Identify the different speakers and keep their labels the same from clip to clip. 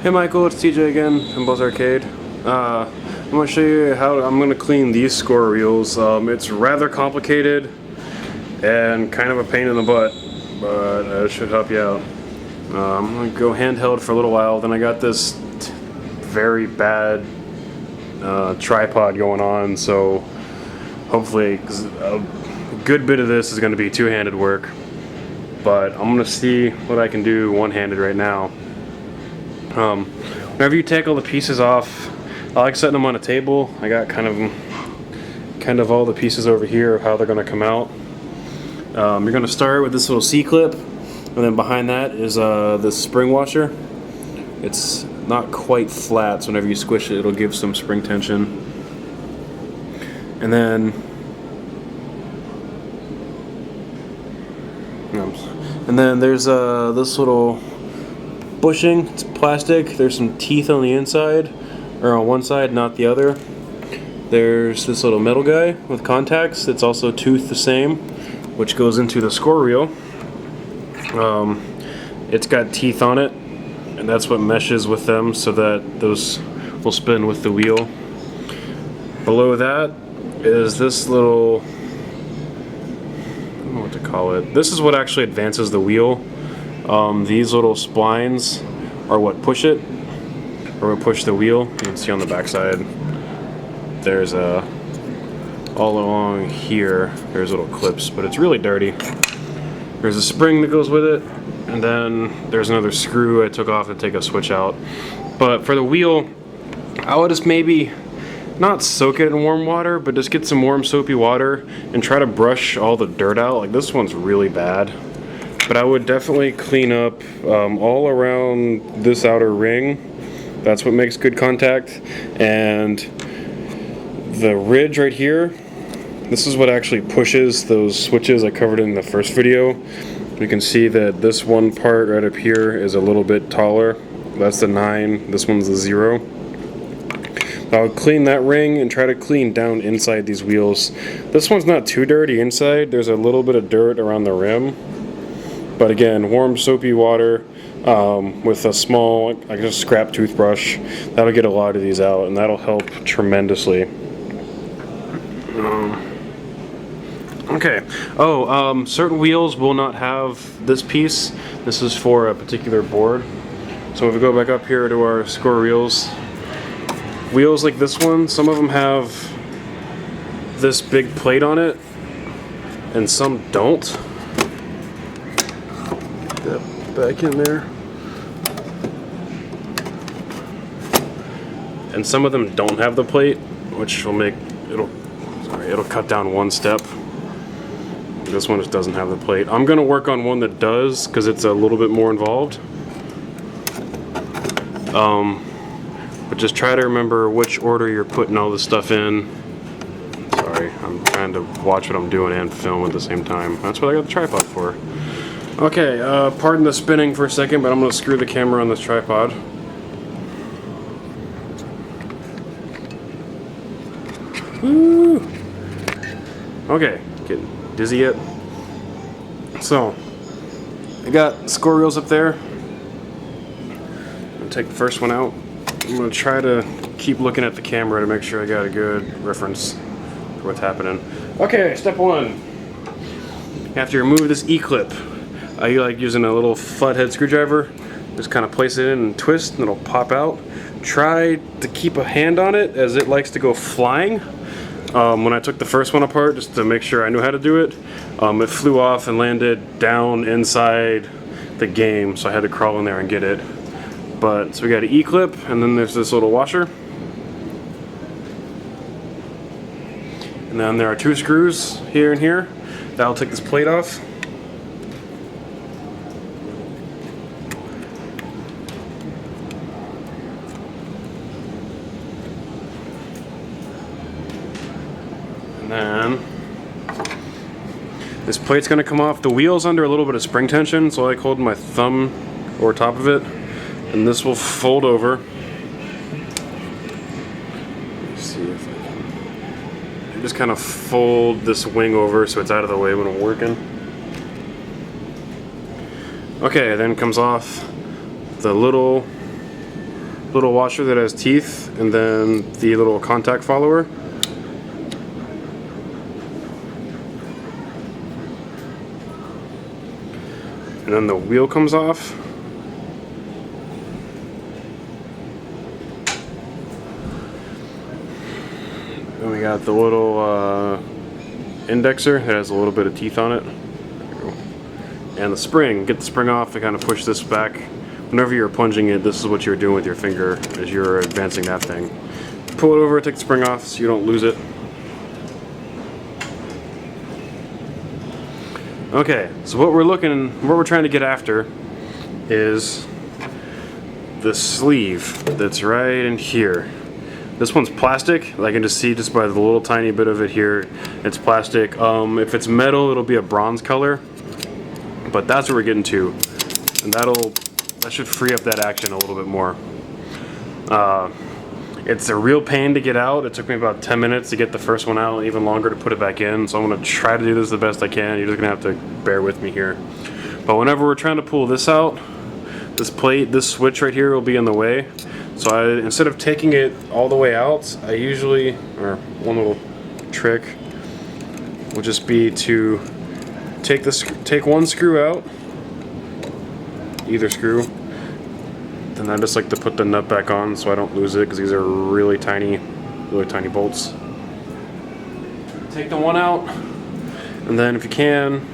Speaker 1: Hey Michael, it's TJ again from Buzz Arcade. I'm going to show you how I'm going to clean these score reels. It's rather complicated and kind of a pain in the butt, but it should help you out. I'm going to go handheld for a little while, then I got this very bad tripod going on, so hopefully a good bit of this is going to be two-handed work, but I'm going to see what I can do one-handed right now. Whenever you take all the pieces off, I like setting them on a table. I got kind of all the pieces over here of how they're going to come out. You're going to start with this little C-clip, and then behind that is this spring washer. It's not quite flat, so whenever you squish it, it'll give some spring tension. And then there's this little bushing. It's plastic. There's some teeth on the inside, or on one side, not the other. There's this little metal guy with contacts. It's also toothed the same, which goes into the score reel. It's got teeth on it, and that's what meshes with them so that those will spin with the wheel. Below that is this little, I don't know what to call it. This is what actually advances the wheel. These little splines are what push it, or what push the wheel. You can see on the back side, there's all along here, there's little clips, but it's really dirty. There's a spring that goes with it, and then there's another screw I took off to take a switch out. But for the wheel, I would just maybe not soak it in warm water, but just get some warm soapy water and try to brush all the dirt out. Like, this one's really bad. But I would definitely clean up all around this outer ring. That's what makes good contact. And the ridge right here, this is what actually pushes those switches I covered in the first video. You can see that this one part right up here is a little bit taller. That's the 9, this one's the 0. I would clean that ring and try to clean down inside these wheels. This one's not too dirty inside. There's a little bit of dirt around the rim. But again, warm soapy water with a small, like a scrap toothbrush, that'll get a lot of these out, and that'll help tremendously. Okay. Certain wheels will not have this piece. This is for a particular board. So if we go back up here to our score reels, wheels like this one, some of them have this big plate on it, and some don't. Back in there, and some of them don't have the plate, which will make it'll cut down one step. This one just doesn't have the plate. I'm gonna work on one that does, because it's a little bit more involved. But just try to remember which order you're putting all this stuff in. Sorry, I'm trying to watch what I'm doing and film at the same time. That's what I got the tripod for. Okay, pardon the spinning for a second, but I'm going to screw the camera on this tripod. Woo! Okay, getting dizzy yet? So, I got score reels up there. I'm going to take the first one out. I'm going to try to keep looking at the camera to make sure I got a good reference for what's happening. Okay, step 1. You have to remove this E-clip. I like using a little flathead screwdriver, just kind of place it in and twist, and it'll pop out. Try to keep a hand on it, as it likes to go flying. When I took the first one apart, just to make sure I knew how to do it, it flew off and landed down inside the game, so I had to crawl in there and get it. But so we got an E-clip, and then there's this little washer. And then there are 2 screws here and here. That'll take this plate off. And then this plate's going to come off. The wheel's under a little bit of spring tension, so I like holding my thumb over top of it, and this will fold over. Let's see if I can just kind of fold this wing over so it's out of the way when I'm working. Okay, then comes off the little little washer that has teeth, and then the little contact follower. And then the wheel comes off. Then we got the little indexer that has a little bit of teeth on it. And the spring. Get the spring off and kind of push this back. Whenever you're plunging it, this is what you're doing with your finger as you're advancing that thing. Pull it over, take the spring off so you don't lose it. Okay, so what we're trying to get after is the sleeve that's right in here. This one's plastic. I can just see just by the little tiny bit of it here, it's plastic. If it's metal, it'll be a bronze color, but that's what we're getting to, and that should free up that action a little bit more. It's a real pain to get out. It took me about 10 minutes to get the first one out, even longer to put it back in. So I'm going to try to do this the best I can. You're just going to have to bear with me here. But whenever we're trying to pull this out, this plate, this switch right here will be in the way. So instead of taking it all the way out, I usually, or one little trick will just be to take one screw out, either screw. Then I just like to put the nut back on so I don't lose it, because these are really tiny bolts. Take the one out, and then if you can,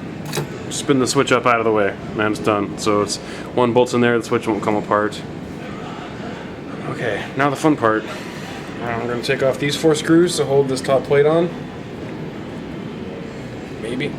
Speaker 1: spin the switch up out of the way, and it's done. So it's one bolt's in there, the switch won't come apart. Okay, now the fun part. I'm going to take off these 4 screws to hold this top plate on. Maybe.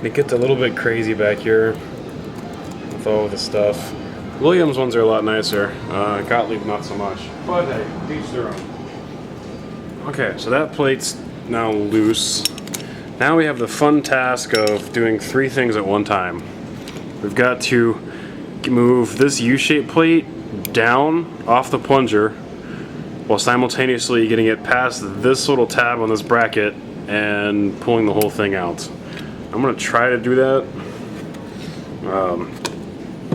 Speaker 1: It gets a little bit crazy back here with all the stuff. Williams ones are a lot nicer. Gottlieb not so much. But hey, each their own. Okay, so that plate's now loose. Now we have the fun task of doing 3 things at one time. We've got to move this U-shaped plate down off the plunger while simultaneously getting it past this little tab on this bracket and pulling the whole thing out. I'm going to try to do that.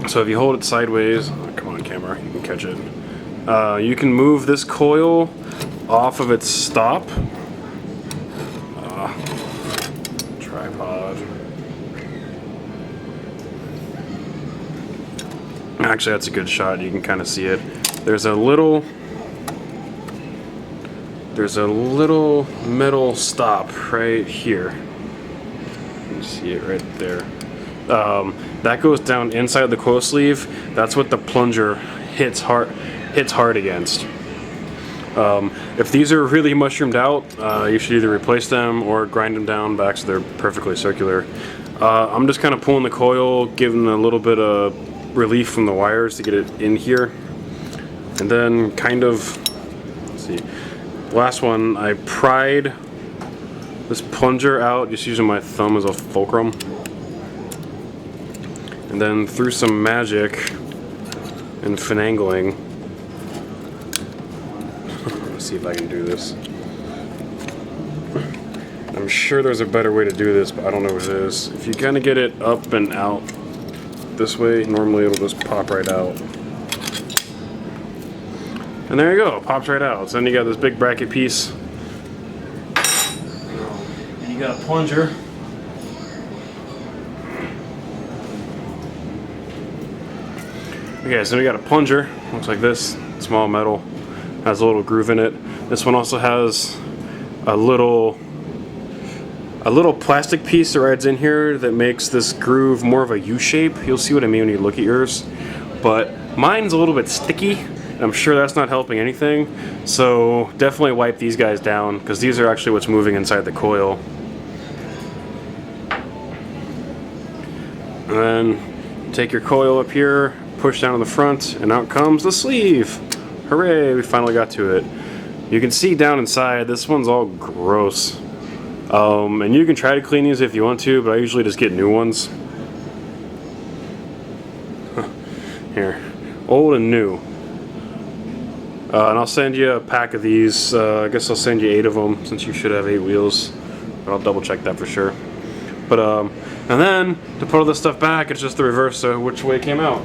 Speaker 1: So if you hold it sideways, oh, come on camera, you can catch it. You can move this coil off of its stop. Tripod. Actually, that's a good shot. You can kind of see it. There's a little metal stop right here. You see it right there. That goes down inside the coil sleeve. That's what the plunger hits hard against. If these are really mushroomed out, you should either replace them or grind them down back so they're perfectly circular. I'm just kind of pulling the coil, giving a little bit of relief from the wires to get it in here, and then kind of, let's see, last one, I pried this plunger out just using my thumb as a fulcrum, and then through some magic and finagling, let's see if I can do this. I'm sure there's a better way to do this, but I don't know what it is. If you kind of get it up and out this way, normally it'll just pop right out. And there you go, it pops right out. So then you got this big bracket piece. And you got a plunger. Okay, so we got a plunger, looks like this, small metal, has a little groove in it. This one also has a little plastic piece that rides in here that makes this groove more of a U shape. You'll see what I mean when you look at yours. But Mine's a little bit sticky, and I'm sure that's not helping anything. So definitely wipe these guys down, because these are actually what's moving inside the coil. And then take your coil up here, push down on the front, and out comes the sleeve. Hooray, we finally got to it. You can see down inside, this one's all gross. And you can try to clean these if you want to, but I usually just get new ones. Here, old and new. And I'll send you a pack of these. I guess I'll send you 8 of them, since you should have 8 wheels. But I'll double check that for sure. But and then to put all this stuff back, it's just the reverse of which way it came out.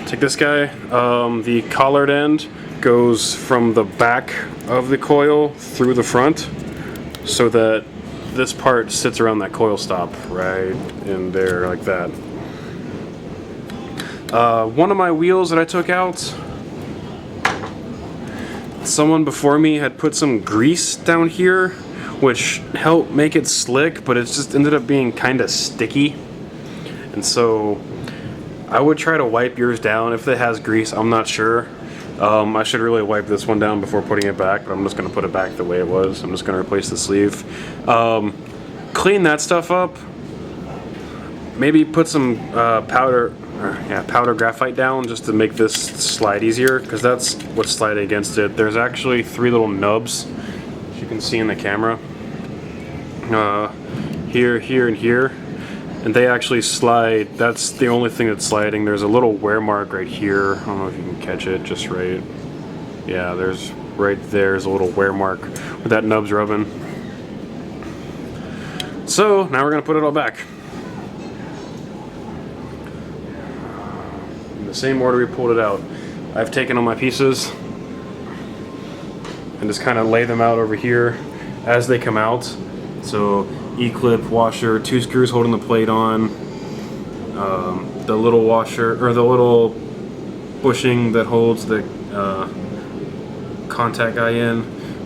Speaker 1: Take this guy. The collared end goes from the back of the coil through the front, so that this part sits around that coil stop right in there like that. One of my wheels that I took out, someone before me had put some grease down here, which helped make it slick, but it just ended up being kind of sticky. And so I would try to wipe yours down if it has grease. I'm not sure. I should really wipe this one down before putting it back, but I'm just going to put it back the way it was. I'm just going to replace the sleeve. Clean that stuff up. Maybe put some powder graphite down just to make this slide easier, because that's what's sliding against it. There's actually 3 little nubs, as you can see in the camera. Here, here, and here. And they actually slide. That's the only thing that's sliding. There's a little wear mark right here. I don't know if you can catch it just right. Yeah, there's right there's a little wear mark where that nub's rubbing. So now we're gonna put it all back. In the same order we pulled it out. I've taken all my pieces and just kind of lay them out over here as they come out. So E-clip, washer, 2 screws holding the plate on, the little washer, or the little bushing that holds the contact guy in,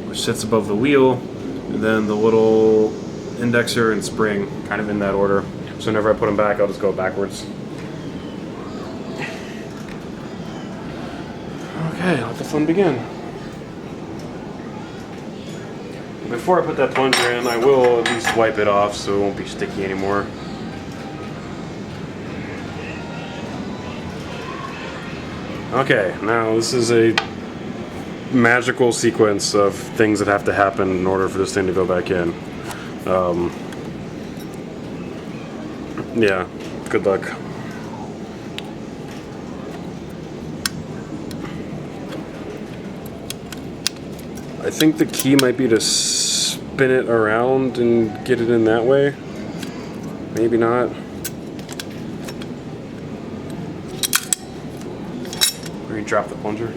Speaker 1: which sits above the wheel, and then the little indexer and spring, kind of in that order. So whenever I put them back, I'll just go backwards. Okay, let the fun begin. Before I put that plunger in, I will at least wipe it off so it won't be sticky anymore. Okay, now this is a magical sequence of things that have to happen in order for this thing to go back in. Yeah, good luck. I think the key might be to spin it around and get it in that way. Maybe not. Or you drop the plunger.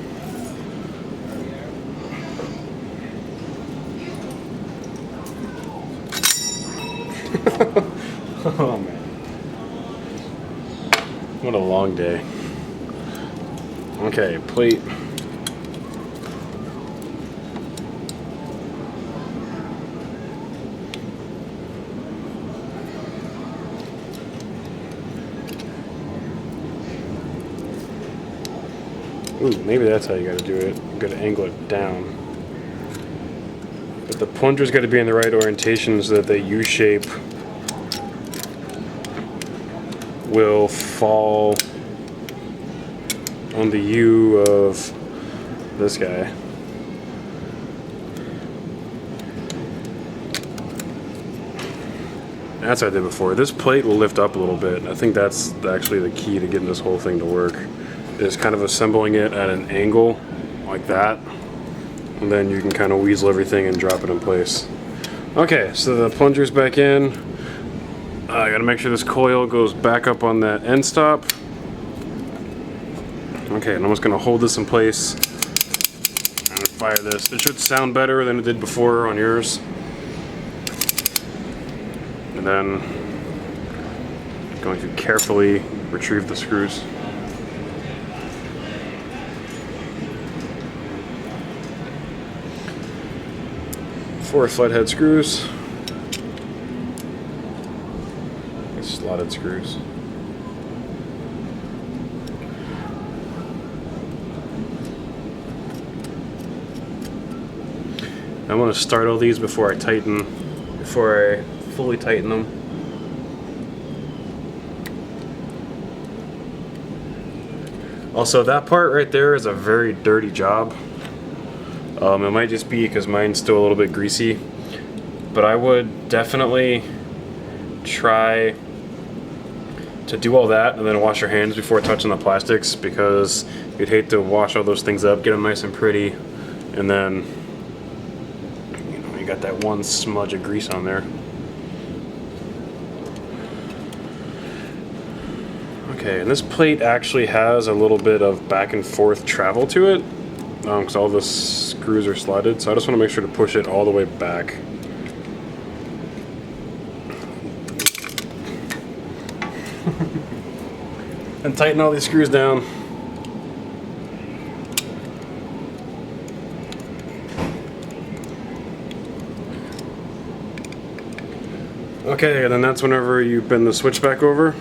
Speaker 1: Oh man. What a long day. Okay, plate. Ooh, maybe that's how you gotta do it. You gotta angle it down. But the plunger's gotta be in the right orientation so that the U-shape will fall on the U of this guy. That's what I did before. This plate will lift up a little bit. I think that's actually the key to getting this whole thing to work. Is kind of assembling it at an angle like that, and then you can kind of weasel everything and drop it in place. Okay, so the plunger's back in. I gotta make sure this coil goes back up on that end stop. Okay, and I'm just gonna hold this in place and fire this. It should sound better than it did before on yours. And then going to carefully retrieve the screws. 4 flathead screws, slotted screws. I'm going to start all these before I fully tighten them. Also, that part right there is a very dirty job. It might just be because mine's still a little bit greasy, but I would definitely try to do all that and then wash your hands before touching the plastics, because you'd hate to wash all those things up, get them nice and pretty, and then you got that one smudge of grease on there. Okay, and this plate actually has a little bit of back and forth travel to it, because all the screws are slotted, so I just want to make sure to push it all the way back. And tighten all these screws down. Okay, and then that's whenever you bend the switch back over.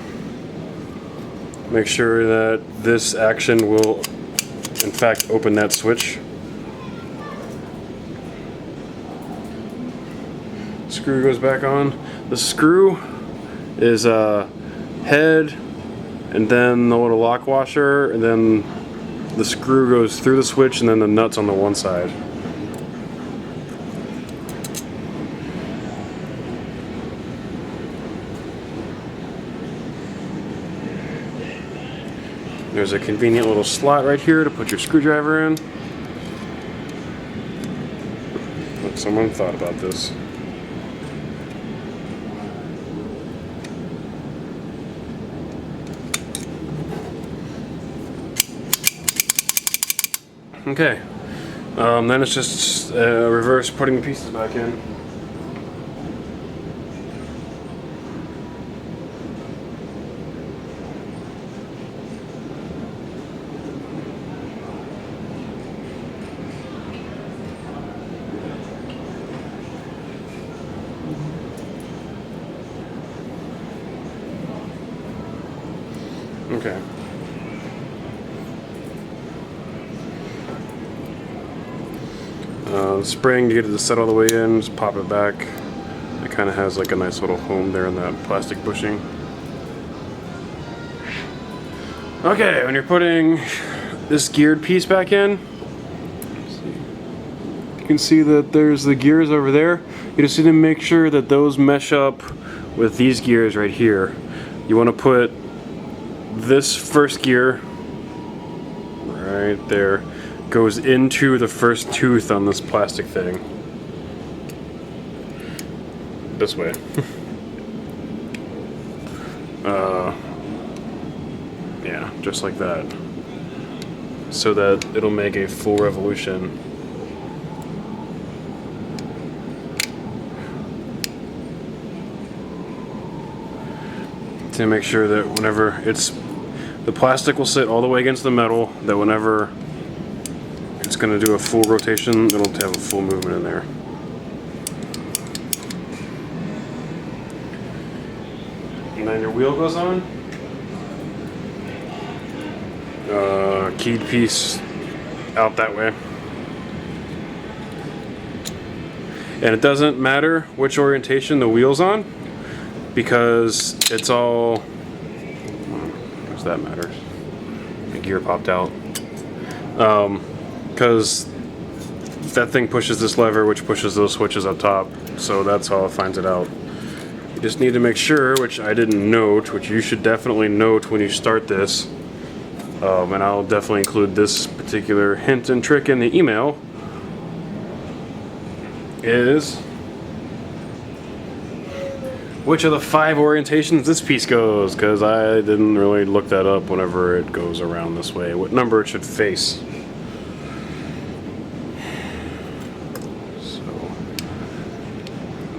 Speaker 1: Make sure that this action will, in fact, open that switch. Screw goes back on. The screw is a head, and then the little lock washer, and then the screw goes through the switch, and then the nuts on the one side. There's a convenient little slot right here to put your screwdriver in. Look, someone thought about this. Okay, then it's just reverse putting the pieces back in. Okay. The spring, to get it to set all the way in, just pop it back. It kind of has like a nice little home there in that plastic bushing. Okay, when you're putting this geared piece back in, you can see that there's the gears over there. You just need to make sure that those mesh up with these gears right here. You want to put this first gear right there, goes into the first tooth on this plastic thing. This way. Yeah, just like that. So that it'll make a full revolution. To make sure that whenever the plastic will sit all the way against the metal, that whenever it's going to do a full rotation, it'll have a full movement in there. And then your wheel goes on. Keyed piece out that way. And it doesn't matter which orientation the wheel's on, because it's all, does that matter? The gear popped out. Because that thing pushes this lever, which pushes those switches up top, so that's how it finds it out. You just need to make sure, which I didn't note, which you should definitely note when you start this, and I'll definitely include this particular hint and trick in the email, is which of the 5 orientations this piece goes, because I didn't really look that up whenever it goes around this way, what number it should face. So,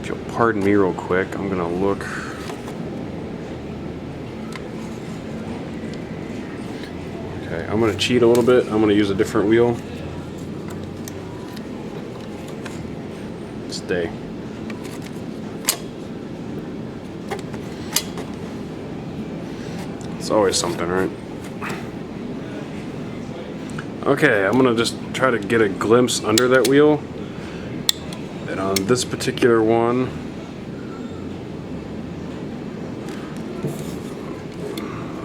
Speaker 1: if you'll pardon me real quick, I'm gonna look. Okay, I'm gonna cheat a little bit. I'm gonna use a different wheel. Stay. It's always something, right? Okay, I'm gonna just try to get a glimpse under that wheel. on this particular one,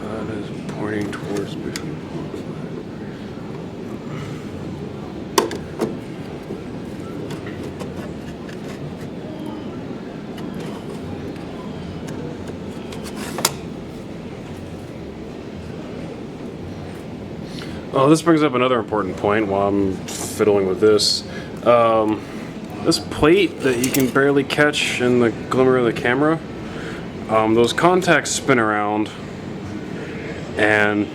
Speaker 1: that is pointing towards between. Oh, this brings up another important point while I'm fiddling with this. This plate that you can barely catch in the glimmer of the camera, those contacts spin around, and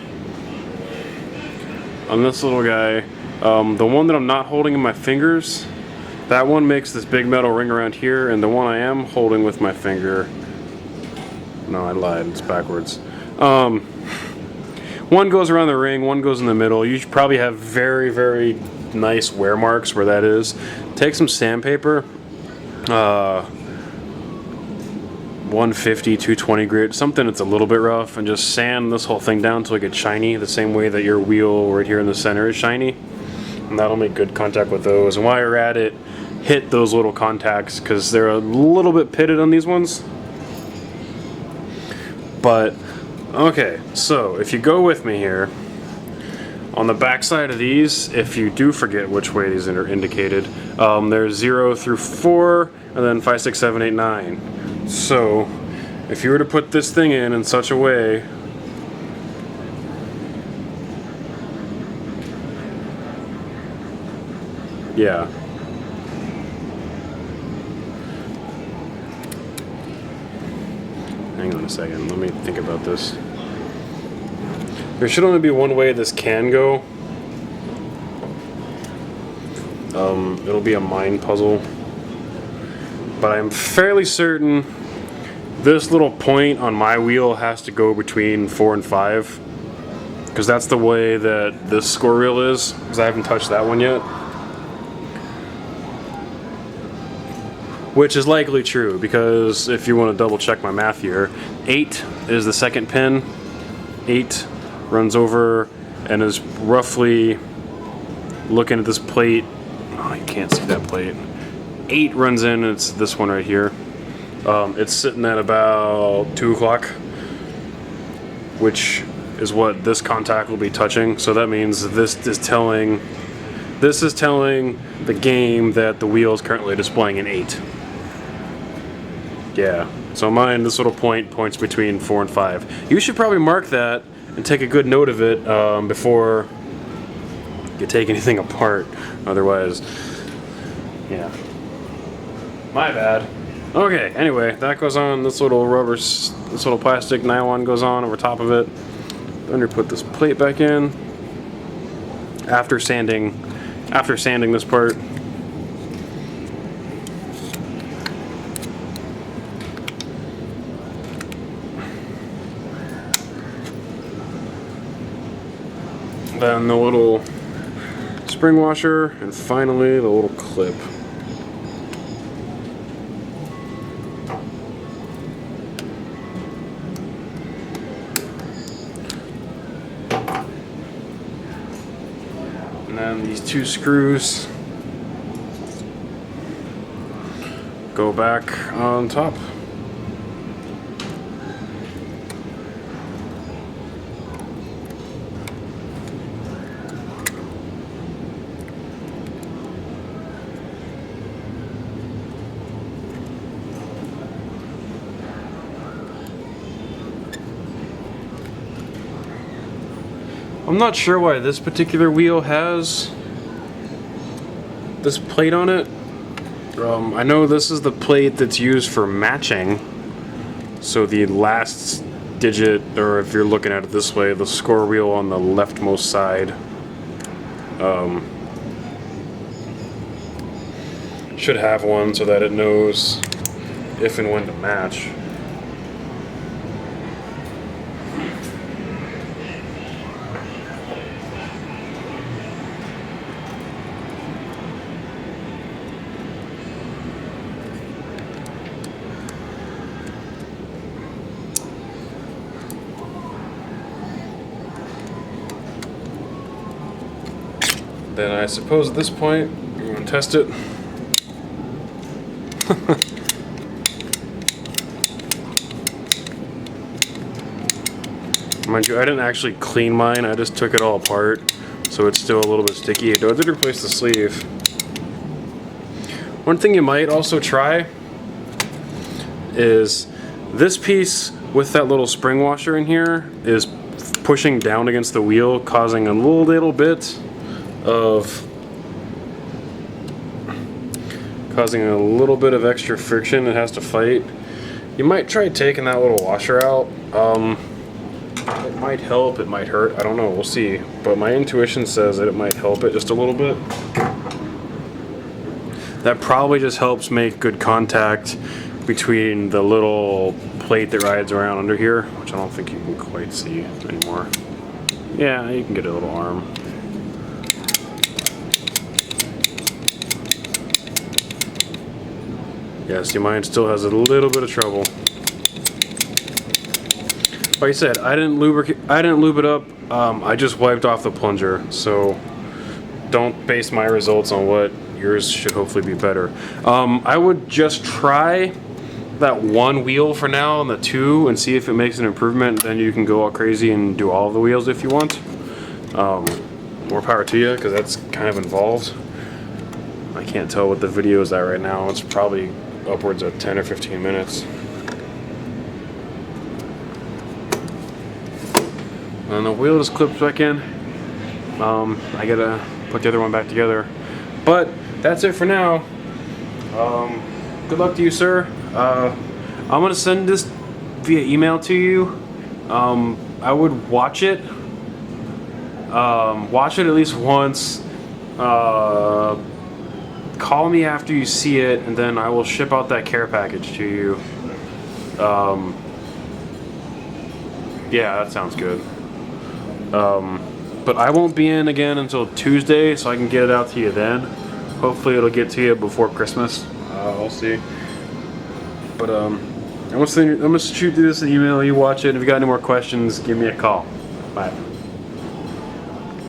Speaker 1: on this little guy, the one that I'm not holding in my fingers, that one makes this big metal ring around here, and the one I am holding with my finger, no, I lied, it's backwards. One goes around the ring, one goes in the middle. You should probably have very, very nice wear marks where that is. Take some sandpaper, 150, 220 grit, something that's a little bit rough, and just sand this whole thing down until it gets shiny, the same way that your wheel right here in the center is shiny. And that'll make good contact with those. And while you're at it, hit those little contacts because they're a little bit pitted on these ones. But okay, so if you go with me here, on the back side of these, if you do forget which way these are indicated, there's 0 through 4, and then 5, 6, 7, 8, 9. So if you were to put this thing in such a way, yeah. Hang on a second, let me think about this. There should only be one way this can go. It'll be a mind puzzle. But I'm fairly certain this little point on my wheel has to go between 4 and 5. Because that's the way that this score reel is. Because I haven't touched that one yet. Which is likely true, because if you want to double check my math here, 8 is the second pin. 8 runs over and is roughly, looking at this plate, oh, you can't see that plate. 8 runs in, it's this one right here. It's sitting at about 2 o'clock, which is what this contact will be touching. So that means this is telling the game that the wheel is currently displaying an 8. Yeah, so mine, this little point points between 4 and 5. You should probably mark that and take a good note of it before you take anything apart. Otherwise, yeah. My bad. Okay, anyway, that goes on. This little rubber, this little plastic nylon goes on over top of it. Then you put this plate back in. After sanding this part. Then the little spring washer, and finally the little clip. And then these 2 screws go back on top. I'm not sure why this particular wheel has this plate on it. I know this is the plate that's used for matching. So the last digit, or if you're looking at it this way, the score wheel on the leftmost side should have one so that it knows if and when to match. Then I suppose at this point, I'm going to test it. Mind you, I didn't actually clean mine, I just took it all apart, so it's still a little bit sticky. Though I did replace the sleeve. One thing you might also try is this piece with that little spring washer in here is pushing down against the wheel, causing a little bit of extra friction it has to fight. You might try taking that little washer out. It might help, it might hurt, I don't know, we'll see. But my intuition says that it might help it just a little bit. That probably just helps make good contact between the little plate that rides around under here, which I don't think you can quite see anymore. Yeah, you can get a little arm. Yeah, see, mine still has a little bit of trouble. Like I said, I didn't lube it up. I just wiped off the plunger, so don't base my results on what yours should hopefully be better. I would just try that one wheel for now and the two and see if it makes an improvement. Then you can go all crazy and do all of the wheels if you want. More power to you, because that's kind of involved. I can't tell what the video is at right now. It's probably upwards of 10 or 15 minutes. And the wheel just clips back in. I gotta put the other one back together. But that's it for now. Good luck to you, sir. I'm gonna send this via email to you. I would watch it. Watch it at least once. Call me after you see it, and then I will ship out that care package to you. Yeah, that sounds good. But I won't be in again until Tuesday, so I can get it out to you then. Hopefully it'll get to you before Christmas. We'll see. But I'm gonna shoot you this email, you watch it. If you got any more questions, give me a call. Bye.